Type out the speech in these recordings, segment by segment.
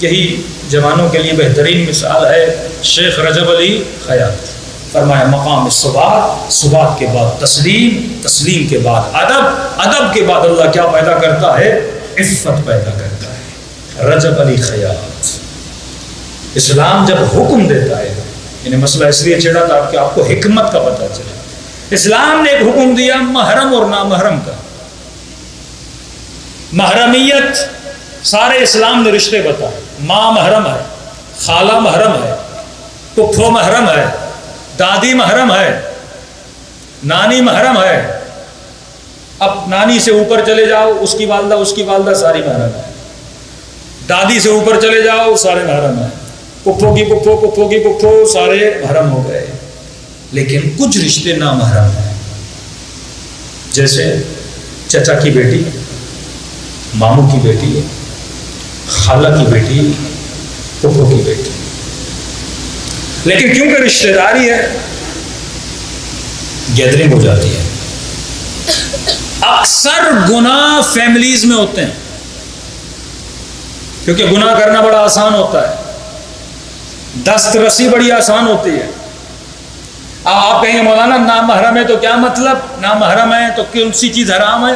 یہی جوانوں کے لیے بہترین مثال ہے شیخ رجب علی خیاط. فرمایا مقام ثبات، ثبات کے بعد تسلیم، تسلیم کے بعد ادب، ادب کے بعد اللہ کیا پیدا کرتا ہے؟ عفت پیدا کرتا ہے. رجب علی خیاط. اسلام جب حکم دیتا ہے، یعنی مسئلہ اس لیے چھیڑا تھا کہ آپ کو حکمت کا پتہ چلے. اسلام نے ایک حکم دیا محرم اور نامحرم کا. محرمیت سارے اسلام نے رشتے بتائے. ماں محرم ہے، خالہ محرم ہے، پھپھو محرم ہے، دادی محرم ہے، نانی محرم ہے. اب نانی سے اوپر چلے جاؤ، اس کی والدہ ساری محرم ہے. دادی سے اوپر چلے جاؤ، سارے محرم ہیں. پھپھو کی پھپھو سارے محرم ہو گئے. لیکن کچھ رشتے نامحرم ہیں، جیسے چچا کی بیٹی، ماموں کی بیٹی، خالہ کی بیٹی، پھپھو کی بیٹی. لیکن کیونکہ رشتہ داری ہے، گیدرنگ ہو جاتی ہے. اکثر گناہ فیملیز میں ہوتے ہیں، کیونکہ گناہ کرنا بڑا آسان ہوتا ہے، دست رسی بڑی آسان ہوتی ہے. اب آپ کہیں گے مولانا نامحرم ہے تو کیا مطلب؟ نامحرم ہے تو کون سی چیز حرام ہے؟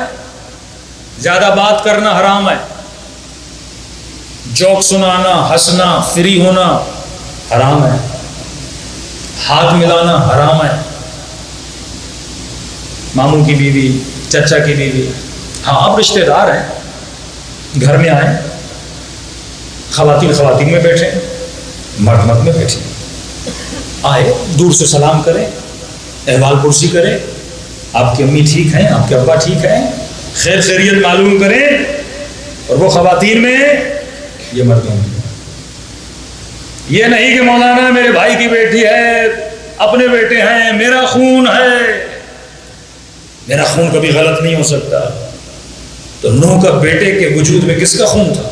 زیادہ بات کرنا حرام ہے، جوک سنانا، ہنسنا، فری ہونا حرام ہے، ہاتھ ملانا حرام ہے. ماموں کی بیوی، چچا کی بیوی، ہاں آپ رشتہ دار ہیں، گھر میں آئیں، خواتین میں بیٹھیں، مرد میں بیٹھیں. آئے دور سے سلام کریں، احوال پرسی کریں، آپ کی امی ٹھیک ہیں، آپ کے ابا ٹھیک ہیں، خیر خیریت معلوم کریں. اور وہ خواتین میں، یہ مردوں میں. یہ نہیں کہ مولانا میرے بھائی کی بیٹی ہے، اپنے بیٹے ہیں، میرا خون ہے. میرا خون کبھی غلط نہیں ہو سکتا. تو نوح کا بیٹے کے وجود میں کس کا خون تھا؟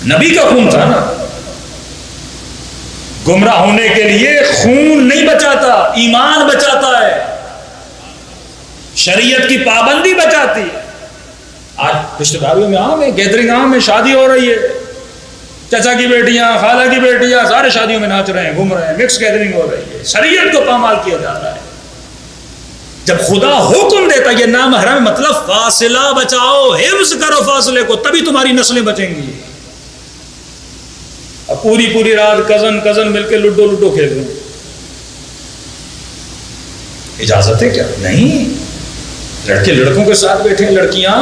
نبی کا خون تھا نا. گمراہ ہونے کے لیے خون نہیں بچاتا، ایمان بچاتا ہے، شریعت کی پابندی بچاتی ہے. آج رشتہ داریوں میں عام ہے، گیدرنگ عام ہے، شادی ہو رہی ہے، چچا کی بیٹیاں، خالہ کی بیٹیاں سارے شادیوں میں ناچ رہے ہیں، گھوم رہے ہیں، مکس گیدرنگ ہو رہی ہے، شریعت کو پامال کیا جا رہا ہے. جب خدا حکم دیتا یہ نامحرم، مطلب فاصلہ بچاؤ، حفظ کرو فاصلے کو، تبھی تمہاری نسلیں بچیں گی. اب پوری رات کزن مل کے لڈو کھیل رہے ہیں. اجازت ہے کیا؟ نہیں. لڑکے لڑکوں کے ساتھ بیٹھے ہیں، لڑکیاں.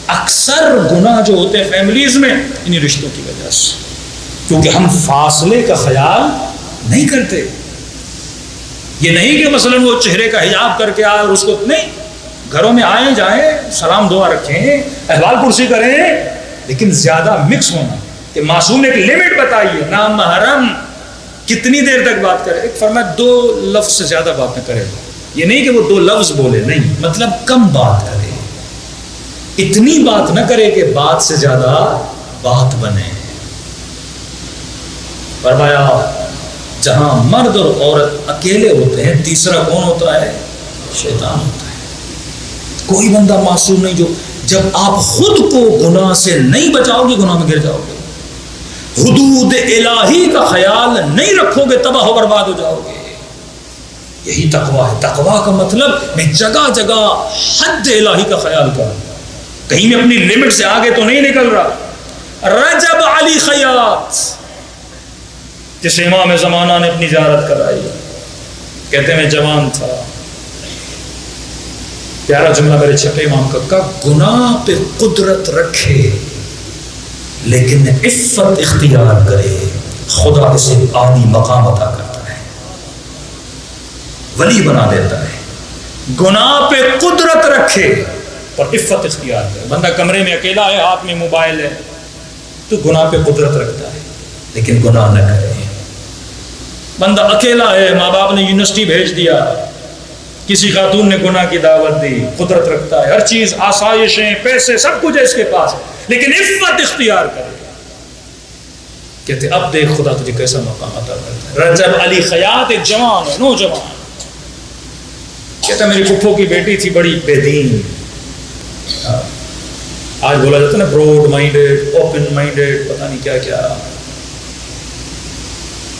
اکثر گناہ جو ہوتے ہیں فیملیز میں انہی رشتوں کی وجہ سے، کیونکہ ہم فاصلے کا خیال نہیں کرتے. یہ نہیں کہ مثلا وہ چہرے کا حجاب کر کے آئے اور اس کو نہیں، گھروں میں آئیں جائیں، سلام دعا رکھیں، احوال پرسی کریں، لیکن زیادہ مکس ہونا. کہ معصوم نے ایک لمٹ بتائی ہے، نامحرم کتنی دیر تک بات کرے. ایک فرمایا 2 لفظ سے زیادہ بات نہ کرے. یہ نہیں کہ وہ 2 لفظ بولے، نہیں، مطلب کم بات کرے، اتنی بات نہ کرے کہ بات سے زیادہ بات بنے. فرمایا جہاں مرد اور عورت اکیلے ہوتے ہیں، تیسرا کون ہوتا ہے؟ شیطان ہوتا ہے. کوئی بندہ معصوم نہیں. جو جب آپ خود کو گناہ سے نہیں بچاؤ گے، گناہ میں گر جاؤ گے. حدود الہی کا خیال نہیں رکھو گے، تباہ و برباد ہو جاؤ گے. یہی تقویٰ ہے. تقویٰ کا مطلب میں جگہ جگہ حد الہی کا خیال کروں، کہیں میں اپنی لمٹ سے آگے تو نہیں نکل رہا. رجب علی خیاط جس امام زمانہ نے اپنی زیارت کرائی، کہتے ہیں میں جوان تھا. پیارا جملہ میرے چھٹے امام کا، گناہ پہ قدرت رکھے لیکن عفت اختیار کرے، خدا اسے عالی مقام عطا کرتا ہے، ولی بنا دیتا ہے. گناہ پہ قدرت رکھے اور عفت اختیار کرے. بندہ کمرے میں اکیلا ہے، ہاتھ میں موبائل ہے، تو گناہ پہ قدرت رکھتا ہے لیکن گناہ نہ کرے. بندہ اکیلا ہے، ماں باپ نے یونیورسٹی بھیج دیا، کسی خاتون نے گناہ کی دعوت دی، قدرت رکھتا ہے، ہر چیز، آسائشیں، پیسے، سب کچھ ہے اس کے پاس، لیکن عفت اختیار کرے. کہتے اب دیکھ خدا تجھے کیسا مقام عطا کرتا ہے. رجب علی خیاط ایک جوان ہے، نوجوان، کہتا میری پھپھو کی بیٹی تھی بڑی بے دین، آج بولا جاتا ہے نا براڈ مائنڈیڈ، اوپن مائنڈیڈ، پتہ نہیں کیا کیا،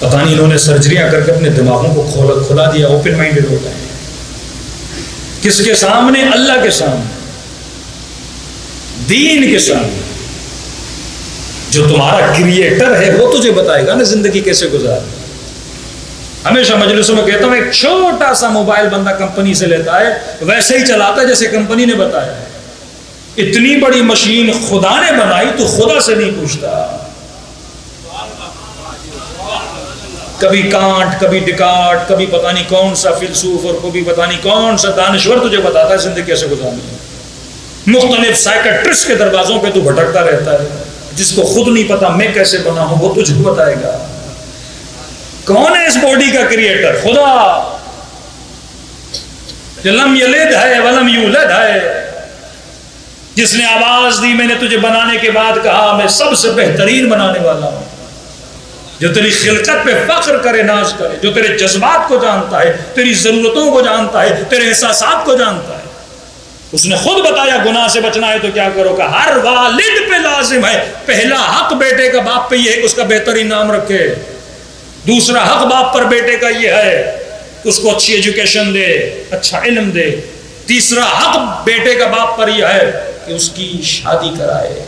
پتہ نہیں انہوں نے سرجریاں کر کے اپنے دماغوں کو کھلا دیا، اوپن مائنڈیڈ ہو گئے. کس کے سامنے؟ اللہ کے سامنے، دین کے سامنے. جو تمہارا کریٹر ہے وہ تجھے بتائے گا نا زندگی کیسے گزارنا. ہمیشہ مجلسوں میں کہتا ہوں ایک چھوٹا سا موبائل بندہ کمپنی سے لیتا ہے ویسے ہی چلاتا ہے جیسے کمپنی نے بتایا ہے. اتنی بڑی مشین خدا نے بنائی تو خدا سے نہیں پوچھتا. کبھی کانٹ، کبھی ڈکارٹ، کبھی پتہ نہیں کون سا فیلسوف اور کبھی پتہ نہیں کون سا دانشور تجھے بتاتا ہے زندگی کیسے گزارنی ہے. مختلف سائیکٹرسٹ کے دروازوں پہ تو بھٹکتا رہتا ہے. جس کو خود نہیں پتا میں کیسے بنا ہوں وہ تجھے بتائے گا. کون ہے اس باڈی کا کریٹر؟ خدا. جو لم یلد ہے ولم یولد ہے، جس نے آواز دی میں نے تجھے بنانے کے بعد کہا میں سب سے بہترین بنانے والا ہوں. جو تیری خلقت پہ فخر کرے، ناز کرے، جو تیرے جذبات کو جانتا ہے، تیری ضرورتوں کو جانتا ہے، تیرے احساسات کو جانتا ہے. اس نے خود بتایا گناہ سے بچنا ہے تو کیا کرو کہ ہر والد پہ لازم ہے پہلا حق بیٹے کا باپ پہ یہ ہے کہ اس کا بہترین نام رکھے. دوسرا حق باپ پر بیٹے کا یہ ہے کہ اس کو اچھی ایجوکیشن دے، اچھا علم دے. تیسرا حق بیٹے کا باپ پر یہ ہے کہ اس کی شادی کرائے.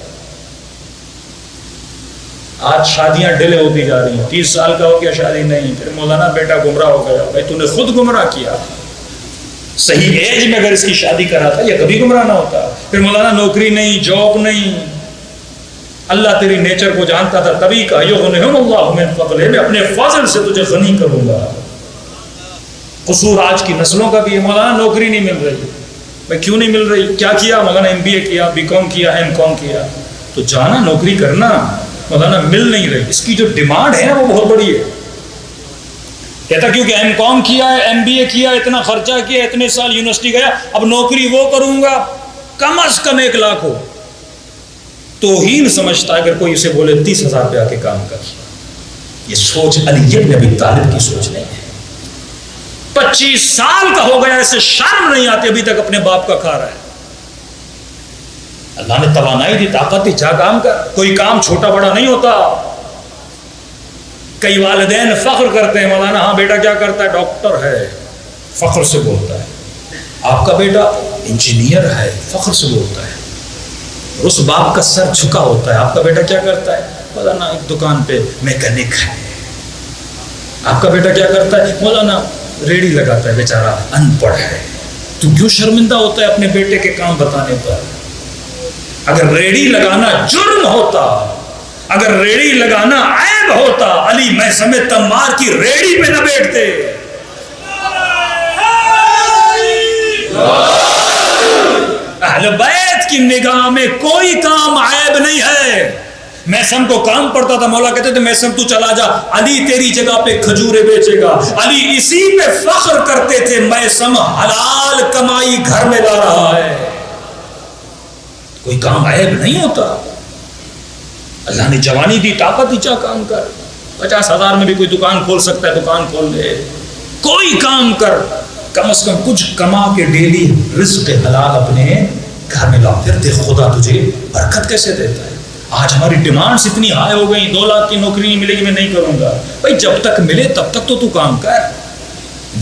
آج شادیاں ڈیلے ہوتی جا رہی ہیں. 30 سال کا ہو گیا شادی نہیں، پھر مولانا بیٹا گمراہ ہو گیا. بھائی تو نے خود گمراہ کیا. صحیح ایج میں اگر اس کی شادی کراتا یہ کبھی گمراہ نہ ہوتا. پھر مولانا نوکری نہیں، جاب نہیں. اللہ تیری نیچر کو جانتا تھا تبھی کہا یغنیہم اللہ من فضلہ، میں اپنے فضل سے تجھے غنی کروں گا. قصور آج کی نسلوں کا بھی ہے. مولانا نوکری نہیں مل رہی. بھائی کیوں نہیں مل رہی؟ کیا کیا؟ مولانا MBA کیا، BCom کیا، M.Com کیا. تو جانا نوکری کرنا. مولانا مل نہیں رہی. اس کی جو ڈیمانڈ ہے وہ بہت بڑی ہے. کہتا کیونکہ M.Com کیا ہے، MBA کیا، اتنا خرچہ کیا، اتنے سال یونیورسٹی گیا، اب نوکری وہ کروں گا کم از کم 1 لاکھ ہو. توہین سمجھتا ہے اگر کوئی اسے بولے 30,000 روپیہ کے کام کر. یہ سوچ علی بن ابی طالب کی سوچ نہیں ہے. 25 سال کا ہو گیا، اسے شرم نہیں آتی، ابھی تک اپنے باپ کا کھا رہا ہے. اللہ نے توانائی دی، طاقت دی، جا کام کر. کوئی کام چھوٹا بڑا نہیں ہوتا. کئی والدین فخر کرتے ہیں مولانا ہاں بیٹا کیا کرتا ہے؟ ڈاکٹر ہے، فخر سے بولتا ہے. آپ کا بیٹا انجینئر ہے، فخر سے بولتا ہے. اس باپ کا سر جھکا ہوتا ہے. آپ کا بیٹا کیا کرتا ہے؟ مولانا ایک دکان پہ میکینک ہے. آپ کا بیٹا کیا کرتا ہے؟ مولانا ریڑھی لگاتا ہے، بیچارہ ان پڑھ ہے. تو کیوں شرمندہ ہوتا ہے اپنے بیٹے کے کام بتانے پر؟ اگر ریڑھی لگانا جرم ہوتا، اگر ریڑھی لگانا عیب ہوتا، علی میں سمیت تمار کی ریڑھی پہ نہ بیٹھتے. اہل بیت کی نگاہ میں کوئی کام عیب نہیں ہے. میسم کو کام پڑتا تھا، مولا کہتے تھے میسم تو چلا جا، علی تیری جگہ پہ کھجورے بیچے گا. علی اسی پہ فخر کرتے تھے میسم حلال کمائی گھر میں لا رہا ہے. کوئی کام عیب نہیں ہوتا. اللہ نے جوانی دی، طاقت دی، چاہ کام کر. 50,000 میں بھی کوئی دکان کھول سکتا ہے، دکان کھول لے. کوئی کام کر، کم از کم کچھ کما کے ڈیلی رزق حلال اپنے گھر میں لا. پھر دیکھ خدا تجھے برکت کیسے دیتا ہے. آج ہماری ڈیمانڈز اتنی ہائی ہو گئی، 2 لاکھ کی نوکری نہیں ملے گی میں نہیں کروں گا. بھائی جب تک ملے تب تک تو کام کر.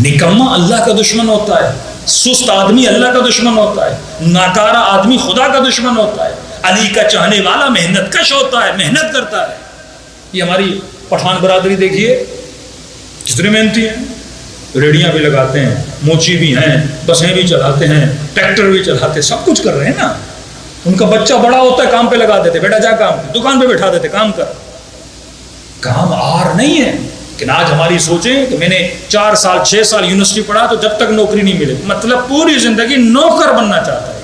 نکما اللہ کا دشمن ہوتا ہے، سست آدمی اللہ کا دشمن ہوتا ہے، ناکارہ آدمی خدا کا دشمن ہوتا ہے. علی کا چاہنے والا محنت کش ہوتا ہے، محنت کرتا ہے. یہ ہماری پٹھان برادری دیکھیے کتنے محنتی ہیں. ریڑیاں بھی لگاتے ہیں، موچی بھی ہیں، بسیں بھی چلاتے ہیں، ٹریکٹر بھی چلاتے ہیں، سب کچھ کر رہے ہیں نا. ان کا بچہ بڑا ہوتا ہے کام پہ لگا دیتے، بیٹا جا کام پہ، دکان پہ بٹھا دیتے، کام کر. کام آر نہیں ہے. لیکن آج ہماری سوچیں کہ میں نے 4 سال 6 سال یونیورسٹی پڑھا تو جب تک نوکری نہیں ملے، مطلب پوری زندگی نوکر بننا چاہتا ہے.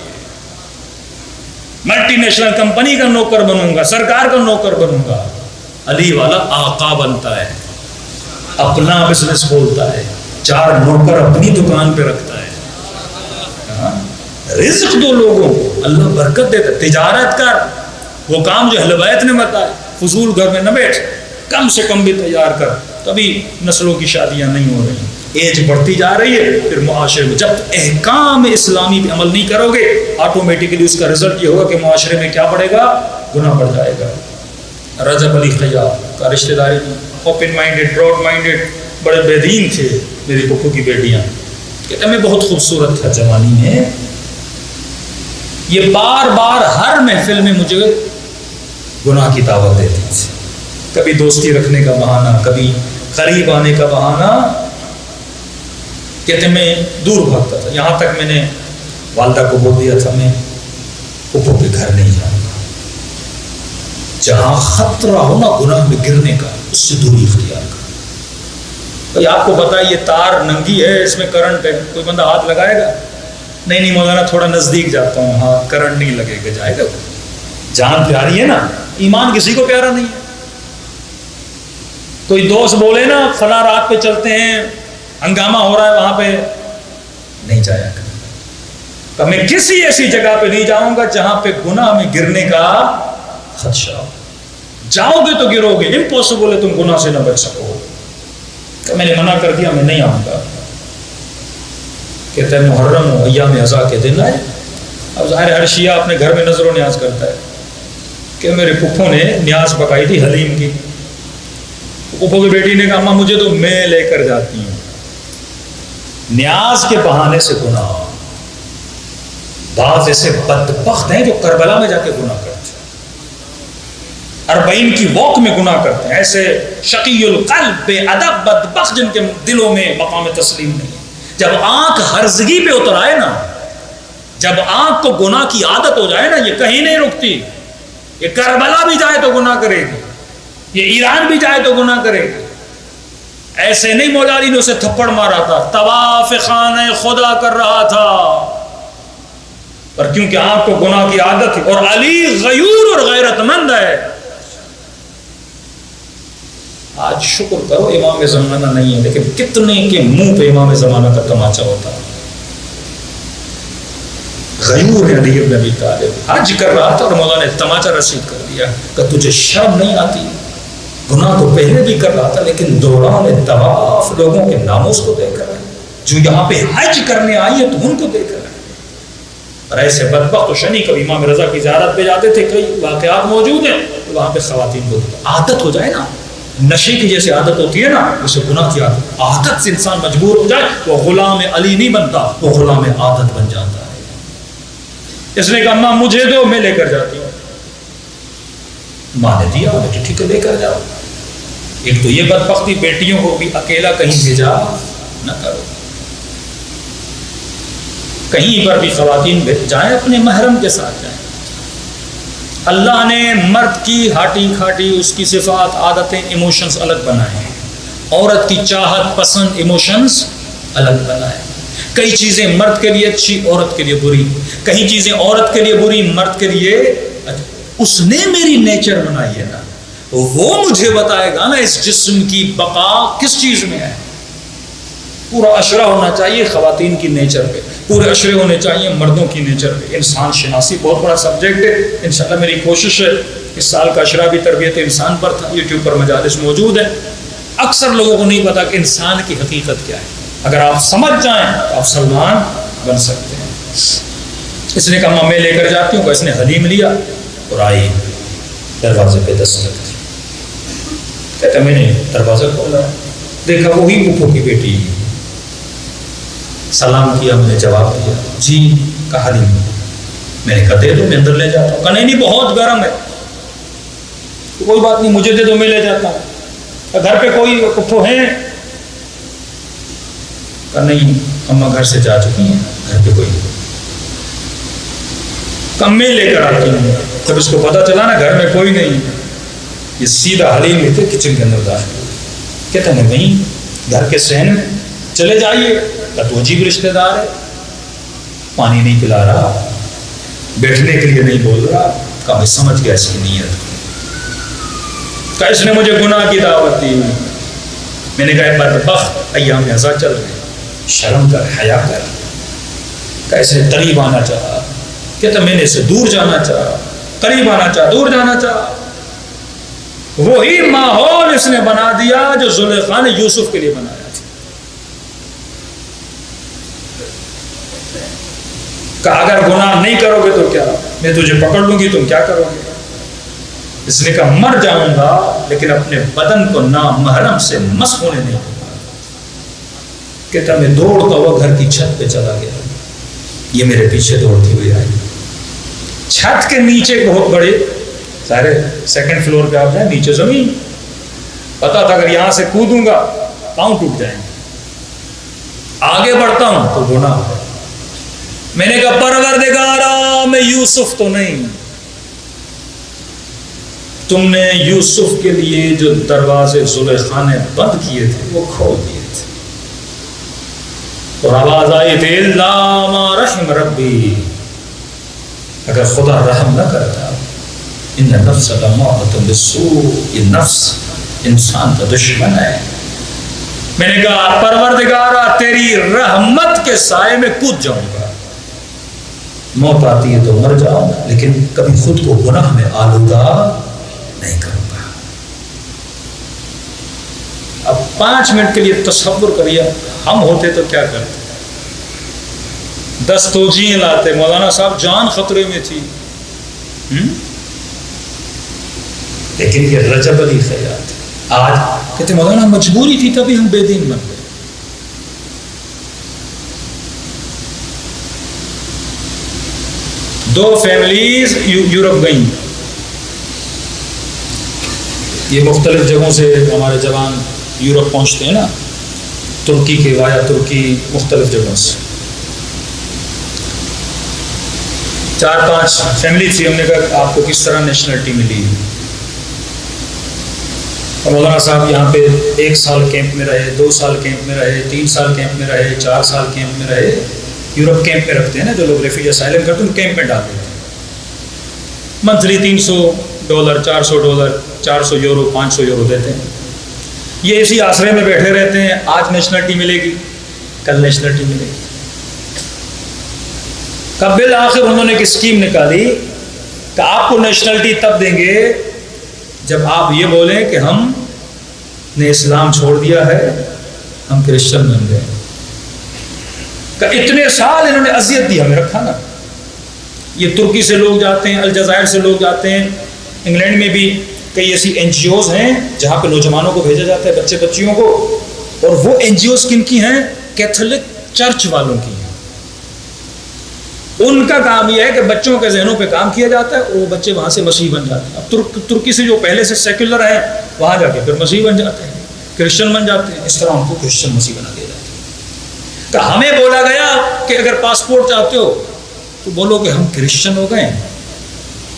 ملٹی نیشنل کمپنی کا نوکر بنوں گا، سرکار کا نوکر بنوں گا. علی والا آقا بنتا ہے، اپنا بزنس کھولتا ہے، 4 نوکر اپنی دکان پہ رکھتا ہے. رزق دو لوگوں کو، اللہ برکت دیتا ہے. تجارت کر، وہ کام جو اہل بیت نے بتایا. فضول گھر میں نہ بیٹھ، کم سے کم بھی تیار کر. تبھی نسلوں کی شادیاں نہیں ہو رہی. ایج بڑھتی جا رہی ہے، پھر معاشرے میں جب احکام اسلامی پہ عمل نہیں کرو گے آٹومیٹکلی اس کا رزلٹ یہ ہوگا کہ معاشرے میں کیا بڑھے گا؟ گناہ بڑھ جائے گا۔ رجب علی خیاط کا رشتہ داری اوپن مائنڈیڈ، براڈ مائنڈیڈ، بڑے بے دین تھے، میری پھپھو کی بیٹیاں، کہتے میں بہت خوبصورت تھا جوانی میں، یہ بار بار ہر محفل میں مجھے گناہ کی دعوت دیتی تھی، کبھی دوستی رکھنے کا بہانہ، کبھی قریب آنے کا بہانہ، کہتے میں دور بھاگتا تھا، یہاں تک میں نے والدہ کو بول دیا تھا میں پھپھو کے گھر نہیں جاؤں گا، جہاں خطرہ ہو نا گناہ میں گرنے کا اس سے دوری اختیار کر۔ بھائی آپ کو پتا ہے یہ تار ننگی ہے، اس میں کرنٹ ہے، کوئی بندہ ہاتھ لگائے گا؟ نہیں مولانا تھوڑا نزدیک جاتا ہوں، ہاں کرنٹ نہیں لگے گا، جائے گا؟ جان پیاری ہے نا، ایمان کسی کو پیارا نہیں ہے۔ کوئی دوست بولے نا فلاں رات پہ چلتے ہیں، ہنگامہ ہو رہا ہے وہاں پہ، نہیں جایا کریں۔ میں کسی ایسی جگہ پہ نہیں جاؤں گا جہاں پہ گناہ میں گرنے کا خدشہ ہو، جاؤ گے تو گرو گے، امپوسیبل ہے تم گناہ سے نہ بچ سکو۔ کہ میں نے منع کر دیا، میں نہیں آؤں گا۔ کہتا ہے محرم و ایام عزا کے دن آئے، اب ظاہر ہر شیعہ اپنے گھر میں نظر و نیاز کرتا ہے کہ میرے پھپھو نے نیاز پکائی تھی حلیم کی، پھپھو کی بیٹی نے کہا اماں مجھے تو میں لے کر جاتی ہوں۔ نیاز کے بہانے سے گناہ، بعض ایسے بدبخت ہیں جو کربلا میں جا کے گناہ کرتے ہیں، 40 کی واک میں گناہ کرتے ہیں، ایسے شقی القلب بے ادب بدبخت جن کے دلوں میں مقام تسلیم نہیں ہے۔ جب آنکھ ہرزگی پہ اتر آئے نا، جب آنکھ کو گناہ کی عادت ہو جائے نا، یہ کہیں نہیں رکتی، یہ کربلا بھی جائے تو گناہ کرے گی، یہ ایران بھی جائے تو گناہ کرے گی۔ ایسے نہیں مولا علی نے اسے تھپڑ مارا تھا، طواف خانہ خدا کر رہا تھا، پر کیونکہ آنکھ کو گناہ کی عادت تھی، اور علی غیور اور غیرت مند ہے۔ آج شکر کرو امام زمانہ نہیں ہے، لیکن کتنے کے منہ پہ امام زمانہ کا تماچا ہوتا ہے۔ غیور ہے علی بن ابی طالب، حج کر رہا تھا اور مولا نے تماچا رسید کر دیا کہ تجھے شرم نہیں آتی؟ گناہ تو پہلے بھی کر رہا تھا، لیکن دوران طواف لوگوں کے ناموز کو دیکھ رہا ہے، جو یہاں پہ حج کرنے آئی ہے تو ان کو دیکھ رہا ہے۔ اور ایسے بدبخت و شنی کبھی امام رضا کی زیارت پہ جاتے تھے، کئی واقعات موجود ہیں، تو وہاں پہ خواتین کو عادت ہو جائے نا، نشے کی جیسے عادت ہوتی ہے نا، اسے گناہ کی عادت سے انسان مجبور ہو جائے، وہ غلام علی نہیں بنتا، وہ غلام عادت بن جاتا ہے۔ اس نے کہا اماں مجھے دو، میں لے کر جاتی ہوں۔ ماں نے دیا، بیٹی ٹھیک ہے لے کر جاؤ۔ ایک تو یہ بدبختی، بیٹیوں کو بھی اکیلا کہیں بھیجا نہ کرو، کہیں پر بھی خواتین جائیں اپنے محرم کے ساتھ جائیں۔ اللہ نے مرد کی ہاٹی کھاٹی، اس کی صفات، عادتیں، ایموشنز الگ بنائے ہیں، عورت کی چاہت پسند ایموشنز الگ بنائے ہیں۔ کئی چیزیں مرد کے لیے اچھی، عورت کے لیے بری، کئی چیزیں عورت کے لیے بری، مرد کے لیے اچھی۔ اس نے میری نیچر بنائی ہے نا، وہ مجھے بتائے گا نا اس جسم کی بقا کس چیز میں ہے۔ پورا اشرہ ہونا چاہیے خواتین کی نیچر پہ، پورے اشرے ہونے چاہیے مردوں کی نیچر پہ۔ انسان شناسی بہت بڑا سبجیکٹ ہے، انشاءاللہ میری کوشش ہے اس سال کا اشرہ بھی تربیت انسان پر تھا، یوٹیوب پر مجالس موجود ہے۔ اکثر لوگوں کو نہیں پتا کہ انسان کی حقیقت کیا ہے، اگر آپ سمجھ جائیں تو آپ سلمان بن سکتے ہیں۔ اس نے کہا میں لے کر جاتی ہوں، اس نے حلیم لیا اور آئی، دروازے پہ دستک دی، کہتا میں نے دروازہ کھولا، دیکھا وہی پھپھو کی بیٹی، سلام کیا، میں نے جواب دیا جی، کہا حلیم، میں نے کہا دے دو میں اندر لے جاتا ہوں، کہا نہیں بہت گرم ہے، کوئی بات نہیں مجھے دے دو میں لے جاتا ہوں۔ گھر پہ کوئی پھپھو ہیں؟ کہا نہیں اماں گھر سے جا چکی ہیں، گھر پہ کوئی نہیں۔ کہا میں لے کر آتی ہوں۔ جب اس کو پتا چلا نا گھر میں کوئی نہیں، یہ سیدھا حلیم لیتے کچن کے اندر داخل ہو، کہتا میں وہیں گھر کے صحن میں، چلے جائیے۔ تو عجیب رشتہ دار ہے، پانی نہیں پلا رہا، بیٹھنے کے لیے نہیں بول رہا۔ کہا میں سمجھ گیا اس کی نیت، کہا اس نے مجھے گناہ کی دعوت دی۔ میں نے کہا بدبخت ایام عزا چل رہے، شرم کر، حیا کر۔ کیسے قریب آنا چاہا، کہتا میں نے اسے دور جانا چاہا، قریب آنا چاہا، دور جانا چاہا۔ وہی ماحول اس نے بنا دیا جو زلیخا نے یوسف کے لیے بنایا تھا۔ کہ اگر گناہ نہیں کرو گے تو کیا، میں تجھے پکڑ لوں گی، تم کیا کرو گے؟ اس نے کہا مر جاؤں گا لیکن اپنے بدن کو نامحرم سے مس ہونے نہیں دوں گا۔ کہتا میں دوڑتا ہوا گھر کی چھت پہ چلا گیا، یہ میرے پیچھے دوڑتی ہوئی آئی۔ چھت کے نیچے بہت بڑے سارے سیکنڈ فلور پہ آپ جائیں، نیچے زمین، پتا تھا اگر یہاں سے کودوں گا پاؤں ٹوٹ جائیں گے، آگے بڑھتا ہوں تو گناہ ہے۔ میں نے کہا پروردگارا میں یوسف تو نہیں، تم نے یوسف کے لیے جو دروازے زلیخا نے بند کیے تھے وہ کھول دیے تھے۔ اور آواز آئی تھی الا ما رحم ربی، اگر خدا رحم نہ کرتا، ان نفس لامارۃ بالسوء، یہ نفس انسان کا دشمن ہے۔ میں نے کہا پروردگارا تیری رحمت کے سائے میں کود جاؤں گا، موت آتی ہے تو مر جاؤں لیکن کبھی خود کو گناہ میں آلودہ نہیں کروں گا۔ اب 5 منٹ کے لیے تصور کریے ہم ہوتے تو کیا کرتے؟ 10 توجیہیں لاتے، مولانا صاحب جان خطرے میں تھی، لیکن یہ رجب علی خیات آج کہتے مولانا مجبوری تھی تبھی ہم بے دین بن گئے۔ دو فیملیز یورپ گئیں، یہ مختلف جگہوں سے ہمارے جوان یورپ پہنچتے ہیں نا، ترکی کے وایا ترکی مختلف جگہوں سے، 4-5 فیملی تھی۔ ہم نے کہا آپ کو کس طرح نیشنلٹی ملی؟ اور مولانا صاحب یہاں پہ 1 سال کیمپ میں رہے، 2 سال کیمپ میں رہے، 3 سال کیمپ میں رہے، 4 سال کیمپ میں رہے۔ یورپ کیمپ میں رکھتے ہیں نا جو لوگ ریفیوجی اسائلم کرتے ہیں، کیمپ میں ڈالتے ہیں، منتھلی $300 $400 €400 €500 دیتے ہیں۔ یہ اسی آسرے میں بیٹھے رہتے ہیں، آج نیشنلٹی ملے گی، کل نیشنلٹی ملے گی۔ کب بالآخر انہوں نے ایک اسکیم نکالی کہ آپ کو نیشنلٹی تب دیں گے جب آپ یہ بولیں کہ ہم نے اسلام چھوڑ دیا ہے، ہم کرسچن بن گئے۔ کہ اتنے سال انہوں نے اذیت دی، ہمیں رکھا نا۔ یہ ترکی سے لوگ جاتے ہیں، الجزائر سے لوگ جاتے ہیں، انگلینڈ میں بھی کئی ایسی NGOs ہیں جہاں پہ نوجوانوں کو بھیجا جاتا ہے، بچے بچیوں کو، اور وہ NGOs کن کی ہیں؟ کیتھولک چرچ والوں کی ہیں۔ ان کا کام یہ ہے کہ بچوں کے ذہنوں پہ کام کیا جاتا ہے اور وہ بچے وہاں سے مسیح بن جاتے ہیں۔ اب ترکی سے جو پہلے سے سیکولر ہیں وہاں جا کے پھر مسیح بن جاتے ہیں، کرسچن بن جاتے ہیں، اس طرح ان کو کرسچن مسیح بنا دیا جاتا ہے۔ کہ ہمیں بولا گیا کہ اگر پاسپورٹ چاہتے ہو تو بولو کہ ہم کرسچن ہو گئے،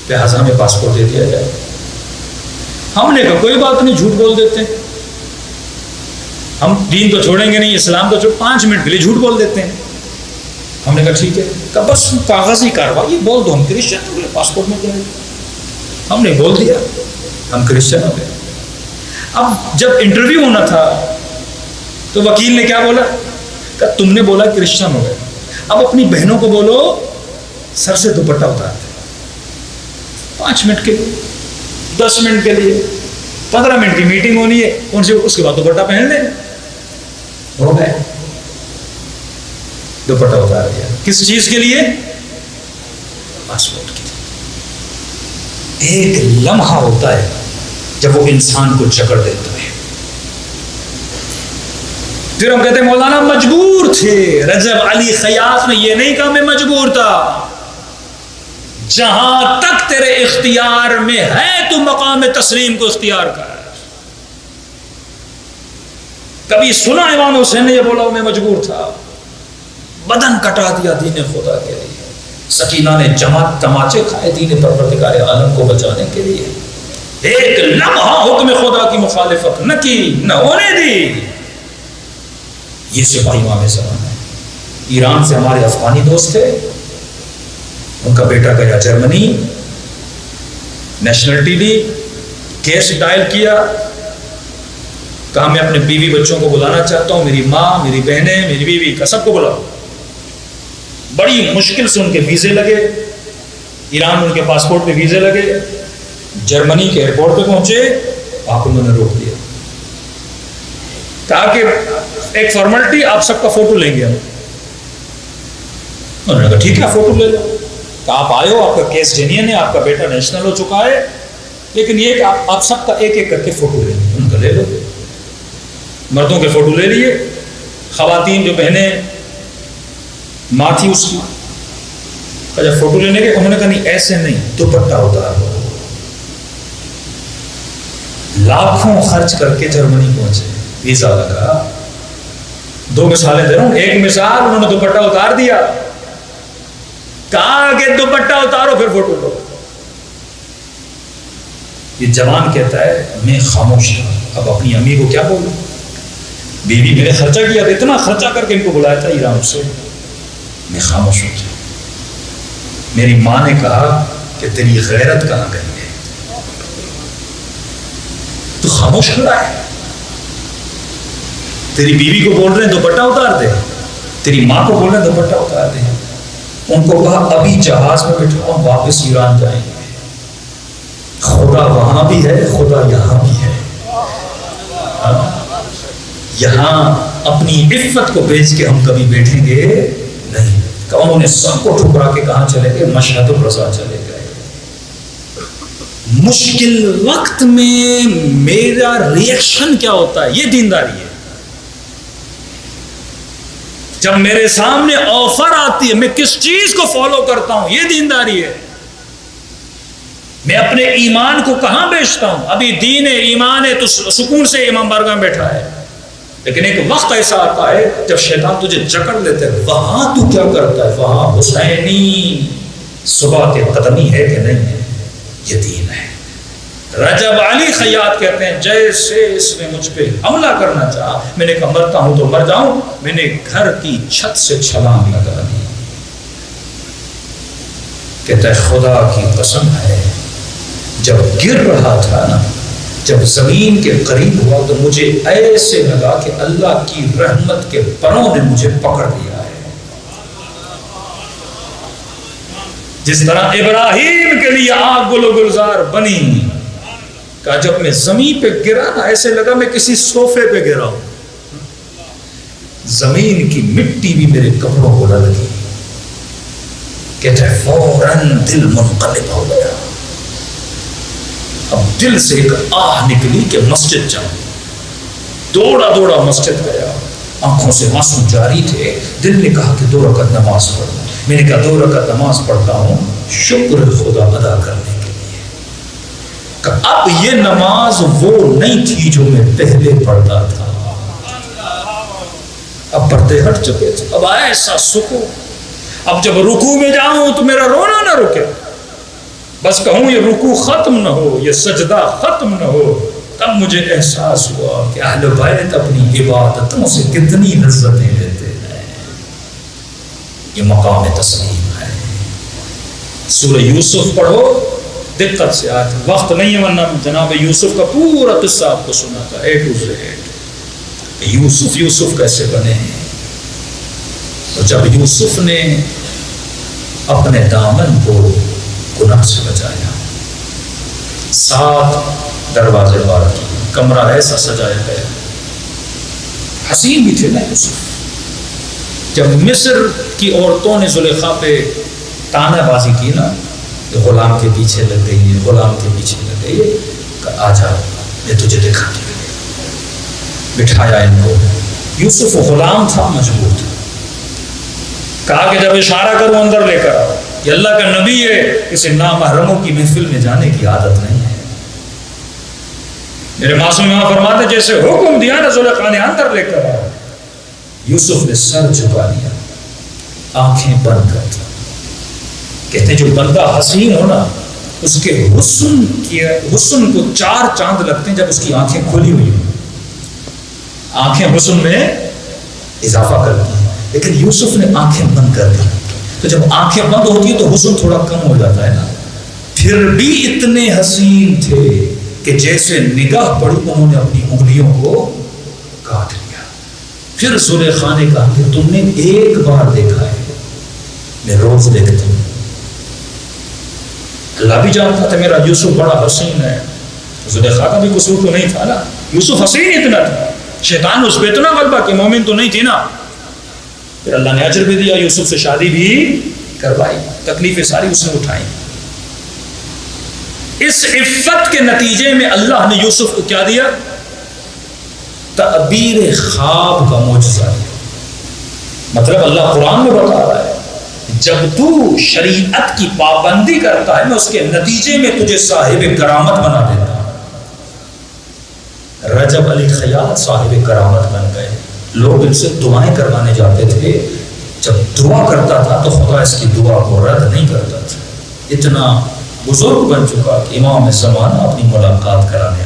لہٰذا ہمیں پاسپورٹ دے دیا جائے۔ ہم نے کہا کوئی بات نہیں، جھوٹ بول دیتے ہیں، ہم دین تو چھوڑیں گے نہیں، اسلام تو 5 منٹ کے لیے جھوٹ بول دیتے ہیں۔ ہم نے کہا ٹھیک ہے، کہ بس کاغذی کارروائی بول دو ہم کرسچن ہو گئے، پاسپورٹ میں جائے۔ ہم نے بول دیا ہم کرسچن ہو گئے۔ اب جب انٹرویو ہونا تھا تو وکیل نے کیا بولا کہ تم نے بولا کرسچن ہو گئے، اب اپنی بہنوں کو بولو سر سے دوپٹہ اتارتے۔ 5 منٹ کے لیے، 10 منٹ کے لیے، 15 منٹ کی میٹنگ ہونی ہے ان سے، اس کے بعد دوپٹہ پہن لیں، ہو گئے، دوپٹہ اتار دیا۔ کس چیز کے لیے؟ پاسپورٹ کے لیے۔ ایک لمحہ ہوتا ہے جب وہ انسان کو جکڑ دیتا ہے۔ پھر ہم کہتے ہیں مولانا مجبور تھے۔ رجب علی خیاط نے یہ نہیں کہا میں مجبور تھا، جہاں تک تیرے اختیار میں ہے تو مقام تسلیم کو اختیار کر۔ کبھی سنا امام حسین نے یہ بولا میں مجبور تھا؟ بدن کٹا دیا دین خدا کے لیے۔ سکینہ نے جماعت تماچے کھائے دین پروردگار عالم کو بچانے کے لیے۔ ایک لمحہ حکم خدا کی مخالفت نہ کی، نہ ہونے دی۔ یہ سپاہی امام زمان ہے۔ ایران سے ہمارے افغانی دوست تھے، ان کا بیٹا گیا جرمنی، نیشنلٹی لی، کیس ڈائل کیا، کہا میں اپنے بیوی بچوں کو بلانا چاہتا ہوں، میری ماں، میری بہنیں، میری بیوی کا سب کو بلاؤ۔ بڑی مشکل سے ان کے ویزے لگے، ایران ان کے پاسپورٹ پہ ویزے لگے، جرمنی کے ایئرپورٹ پہ پہنچے، آپ انہوں نے روک دیا، کہا کہ ایک فارملٹی، آپ سب کا فوٹو لیں گے ہم۔ انہوں نے کہا ٹھیک ہے فوٹو لے لو. کہ آپ آئے ہو, آپ کا کیس جینین ہے, آپ کا بیٹا نیشنل ہو چکا ہے, لیکن یہ کہ آپ سب کا ایک ایک کر کے فوٹو لے لیں. ان کا لے لو. مردوں کے فوٹو لے لیے, خواتین جو بہنیں ماں تھی اس کی, جب فوٹو لینے کے انہوں نے کہا نہیں ایسے نہیں, دوپٹہ اتارو. لاکھوں خرچ کر کے جرمنی پہنچے, ویزا لگا. 2 مثالیں دے رہا ہوں. ایک مثال, انہوں نے دوپٹہ اتار دیا, کہا کہ دوپٹہ اتارو پھر فوٹو لو. یہ جوان کہتا ہے میں خاموش تھا, اب اپنی امی کو کیا بولوں, بیوی میں نے خرچہ کیا, اتنا خرچہ کر کے ان کو بلایا تھا ایران سے, میں خاموش ہو گیا. میری ماں نے کہا کہ تیری غیرت کہاں گئی ہے, تو خاموش کھڑا ہے. تیری بیوی کو بول رہے ہیں دوپٹہ اتار دے, تیری ماں کو بول رہے ہیں دوپٹہ اتار دے. ان کو کہا ابھی جہاز میں بیٹھو, ہم واپس ایران جائیں گے. خدا وہاں بھی ہے, خدا یہاں بھی ہے. یہاں اپنی عفت کو بیچ کے ہم کبھی بیٹھیں گے نہیں. کہ انہوں نے سب کو ٹھکرا کے کہاں چلے گئے, مشہد الرضا چلے گئے. مشکل وقت میں میرا ریئیکشن کیا ہوتا ہے, یہ دینداری ہے. جب میرے سامنے آفر آتی ہے میں کس چیز کو فالو کرتا ہوں, یہ دینداری ہے. میں اپنے ایمان کو کہاں بیچتا ہوں. ابھی دین ہے, ایمان ہے, تو سکون سے امام بارگاہ میں بیٹھا ہے. لیکن ایک وقت ایسا آتا ہے جب شیطان تجھے جکڑ لیتا ہے, وہاں تو کیا کرتا ہے, وہاں حسینی صبح کے قدمی ہے کہ نہیں ہے, یہ دین ہے. رجب علی خیاط کہتے ہیں جیسے اس نے مجھ پہ حملہ کرنا چاہا, میں نے کہا مرتا ہوں تو مر جاؤں, میں نے گھر کی چھت سے چھلانگ لگا دی. کہتا ہے خدا کی قسم ہے جب گر رہا تھا نا, جب زمین کے قریب ہوا تو مجھے ایسے لگا کہ اللہ کی رحمت کے پروں نے مجھے پکڑ لیا ہے. جس طرح ابراہیم کے لیے آگ گل و گلزار بنی, کہا جب میں زمین پہ گرا نا ایسے لگا میں کسی صوفے پہ گرا ہوں. زمین کی مٹی بھی میرے کپڑوں کو لگ گئی. کہتا ہے فوراً دل منقلب ہو گیا. اب دل سے ایک آہ نکلی کہ مسجد جاؤں. دوڑا دوڑا مسجد گیا, آنکھوں سے آنسو جاری تھے. دل نے کہا کہ 2 رکعت نماز پڑھوں. میں نے کہا 2 رکعت نماز پڑھتا ہوں شکر خدا ادا کرنے کے لیے. کہ اب یہ نماز وہ نہیں تھی جو میں پہلے پڑھتا تھا, اب پردے ہٹ چکے تھے. اب ایسا سکون, اب جب رکوع میں جاؤں تو میرا رونا نہ رکے, بس کہوں یہ رکوع ختم نہ ہو, یہ سجدہ ختم نہ ہو. تب مجھے احساس ہوا کہ اہل بیت اپنی عبادتوں سے کتنی لذتیں لیتے ہیں. یہ مقام تسلیم ہے. سورہ یوسف پڑھو دقت سے, آج وقت نہیں ہے ورنہ جناب یوسف کا پورا قصہ آپ کو سنا تھا A to Z. یوسف کیسے بنے ہیں. اور جب یوسف نے اپنے دامن کو گناہ سے بچایا, 7 دروازے بار کیے, کمرہ ایسا سجایا گیا. حسین بھی تھے نا یوسف. جب مصر کی عورتوں نے زلیخا پہ تانا بازی کی نا, کہ غلام کے پیچھے لگ گئی ہے, غلام کے پیچھے لگ گئی ہے, کہ آ جا میں تجھے دکھاتی ہوں. بٹھایا ان کو. یوسف غلام تھا, مجبور تھا. کہا کہ جب اشارہ کروں اندر لے کر آؤ. یہ اللہ کا نبی ہے, اسے نامحرموں کی محفل میں جانے کی عادت نہیں ہے. میرے معصوم امام فرماتے جیسے حکم دیا نا زلیخا نے اندر لے کر آؤ, یوسف نے سر جھکا لیا, آنکھیں بند کر دی. کہتے ہیں جو بندہ حسین ہو نا, اس کے حسن کو 4 چاند لگتے ہیں جب اس کی آنکھیں کھلی ہوئی ہوں. آنکھیں حسن میں اضافہ کرتی ہیں, لیکن یوسف نے آنکھیں بند کر دی. تو جب آنکھیں بند ہوتی ہیں تو حسن تھوڑا کم ہو جاتا ہے نا. پھر بھی اتنے حسین تھے کہ جیسے نگاہ پڑی انہوں نے اپنی انگلیوں کو کاٹ لیا. پھر زلیخا نے کہا کہ تم نے ایک بار دیکھا ہے, میں روز دیکھتا ہوں. اللہ بھی جانتا تھا میرا یوسف بڑا حسین ہے. زلیخا کا بھی قصور تو نہیں تھا نا, یوسف حسین اتنا تھا, شیطان اس پہ اتنا غلبہ کہ مومن تو نہیں تھی نا. پھر اللہ نے اجر بھی دیا، یوسف سے شادی بھی کروائی، تکلیفیں ساری اس نے اٹھائی۔ اس عفت کے نتیجے میں اللہ نے یوسف کو کیا دیا؟ تعبیر خواب کا معجزہ دیا۔ مطلب اللہ قرآن میں بتا رہا ہے جب تو شریعت کی پابندی کرتا ہے میں اس کے نتیجے میں تجھے صاحب کرامت بنا دیتا ہوں۔ رجب علی خیاط صاحب کرامت بن گئے، لوگ ان سے دعائیں کروانے جاتے تھے، جب دعا کرتا تھا تو خدا اس کی دعا کو رد نہیں کرتا تھا، اتنا بزرگ بن چکا کہ امام زمانہ اپنی ملاقات کرانے